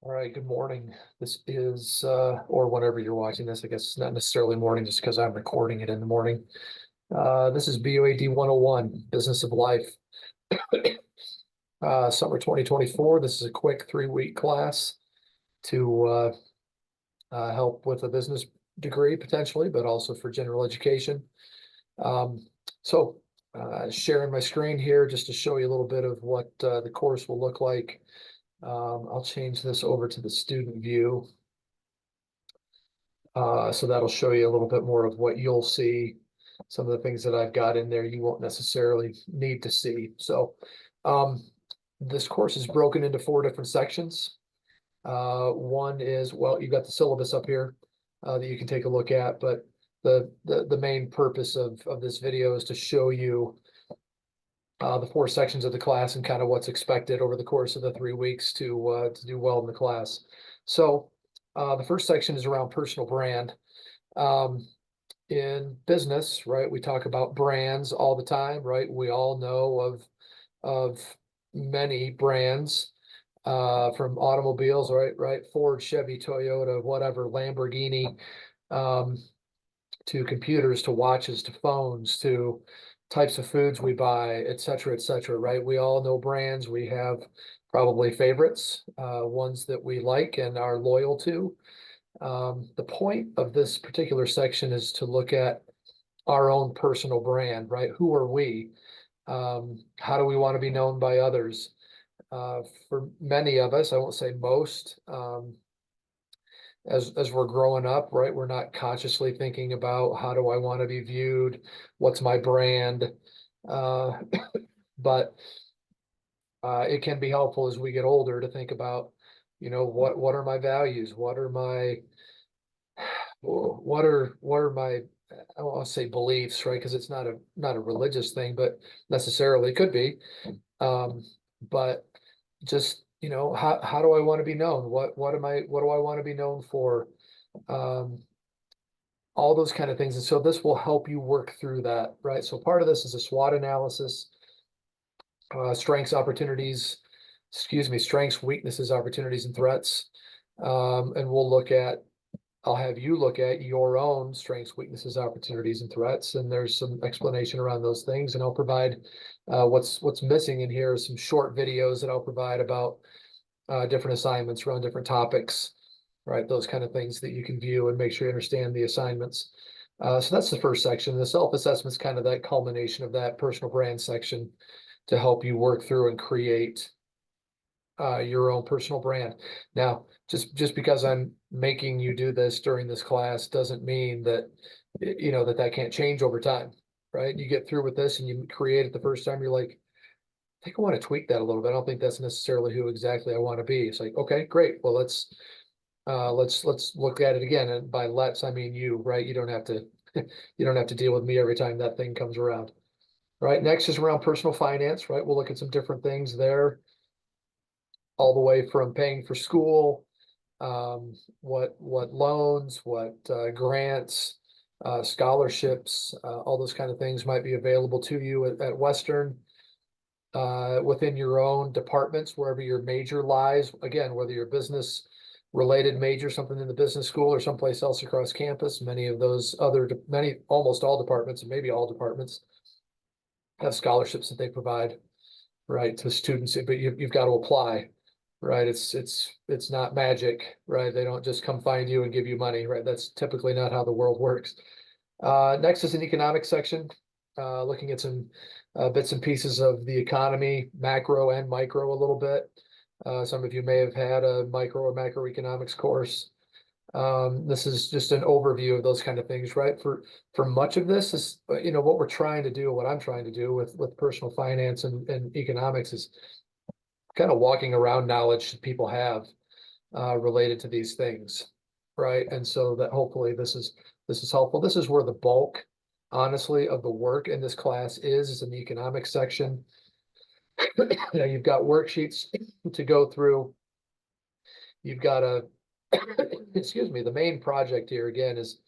All right, good morning. This is, or whenever you're watching this, I guess it's not necessarily morning just because I'm recording it in the morning. This is BUAD 101, Business of Life, summer 2024. This is a quick 3-week class to help with a business degree potentially, but also for general education. Um, so sharing my screen here just to show you a little bit of what the course will look like. I'll change this over to the student view. So that'll show you a little bit more of what you'll see. Some of the things that I've got in there you won't necessarily need to see. So this course is broken into 4 different sections. One is, well, you've got the syllabus up here that you can take a look at, but the main purpose of this video is to show you the 4 sections of the class and kind of what's expected over the course of the 3 weeks to do well in the class. So the first section is around personal brand. In business, right, we talk about brands all the time, right? We all know of many brands from automobiles, right? Ford, Chevy, Toyota, whatever, Lamborghini, to computers, to watches, to phones, to types of foods we buy, et cetera, right? We all know brands. We have probably favorites, ones that we like and are loyal to. The point of this particular section is to look at our own personal brand, right? Who are we? How do we want to be known by others? For many of us, I won't say most, as we're growing up, right? We're not consciously thinking about how do I want to be viewed? What's my brand? Uh, but it can be helpful as we get older to think about, what are my values? What are my I don't want to say beliefs, right? Because it's not a religious thing, but necessarily it could be. Um, but just, how do I want to be known? What do I want to be known for? Um, all those kind of things. And so this will help you work through that, right? So part of this is a SWOT analysis, strengths, opportunities, strengths, weaknesses, opportunities, and threats. And I'll have you look at your own strengths, weaknesses, opportunities, and threats. And there's some explanation around those things. And I'll provide what's missing in here is some short videos that I'll provide about different assignments around different topics, right? Those kind of things that you can view and make sure you understand the assignments. So that's the first section. The self-assessment is kind of that culmination of that personal brand section to help you work through and create your own personal brand. Now, just because I'm making you do this during this class doesn't mean that that can't change over time, right? You get through with this and you create it the first time, you're like, I think I want to tweak that a little bit. I don't think that's necessarily who exactly I want to be. It's like, okay, great. Well, let's look at it again. And by let's, I mean you, right? You don't have to you don't have to deal with me every time that thing comes around. Right. Next is around personal finance, right? We'll look at some different things there, all the way from paying for school, what loans, what grants, scholarships, all those kind of things might be available to you at Western, within your own departments, wherever your major lies. Again, whether your business related major, something in the business school or someplace else across campus, almost all departments, and maybe all departments have scholarships that they provide, right, to students, but you've got to apply, right? It's not magic, right? They don't just come find you and give you money, right? That's typically not how the world works. Next is an economic section, looking at some bits and pieces of the economy, macro and micro a little bit. Some of you may have had a micro or macroeconomics course. This is just an overview of those kind of things, right? For much of this is, what we're trying to do, what I'm trying to do with personal finance and economics is kind of walking around knowledge that people have related to these things, right? And so that hopefully this is helpful. This is where the bulk, honestly, of the work in this class is in the economics section. You've got worksheets to go through. You've got a excuse me, the main project here again is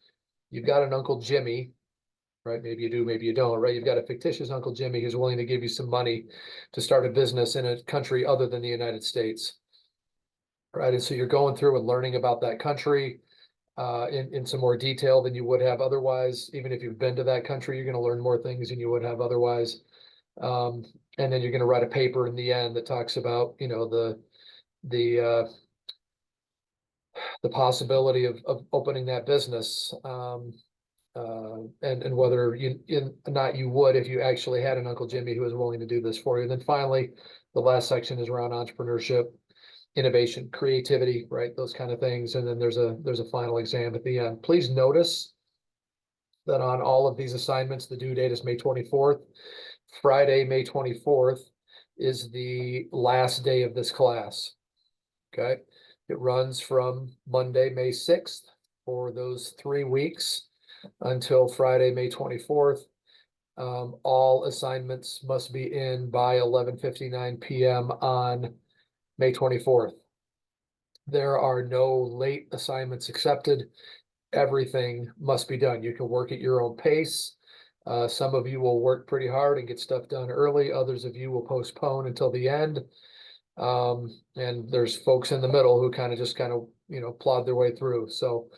you've got an Uncle Jimmy, right? Maybe you do, maybe you don't, right? You've got a fictitious Uncle Jimmy who's willing to give you some money to start a business in a country other than the United States. right? And so you're going through and learning about that country in some more detail than you would have otherwise. Even if you've been to that country, you're going to learn more things than you would have otherwise. Um, and then you're going to write a paper in the end that talks about, the the possibility of opening that business. And whether not you would if you actually had an Uncle Jimmy who was willing to do this for you. And then finally, the last section is around entrepreneurship, innovation, creativity, right? Those kind of things. And then there's a final exam at the end. Please notice that on all of these assignments, the due date is May 24th. Friday, May 24th is the last day of this class. Okay. It runs from Monday, May 6th for those 3 weeks until Friday, May 24th. All assignments must be in by 11:59 p.m. on May 24th. There are no late assignments accepted. Everything must be done. You can work at your own pace. Some of you will work pretty hard and get stuff done early. Others of you will postpone until the end. And there's folks in the middle who kind of, plod their way through. So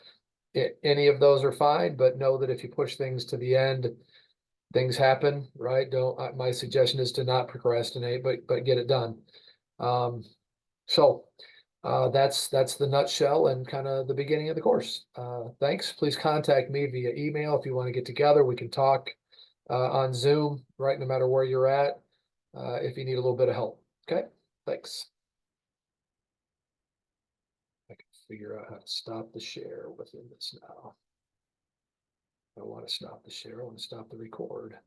any of those are fine, but know that if you push things to the end, things happen, right? My suggestion is to not procrastinate, but get it done. So that's the nutshell and kind of the beginning of the course. Thanks. Please contact me via email if you want to get together. We can talk on Zoom, right? No matter where you're at, if you need a little bit of help. Okay. Thanks. I can figure out how to stop the share within this now. I don't want to stop the share. I want to stop the record.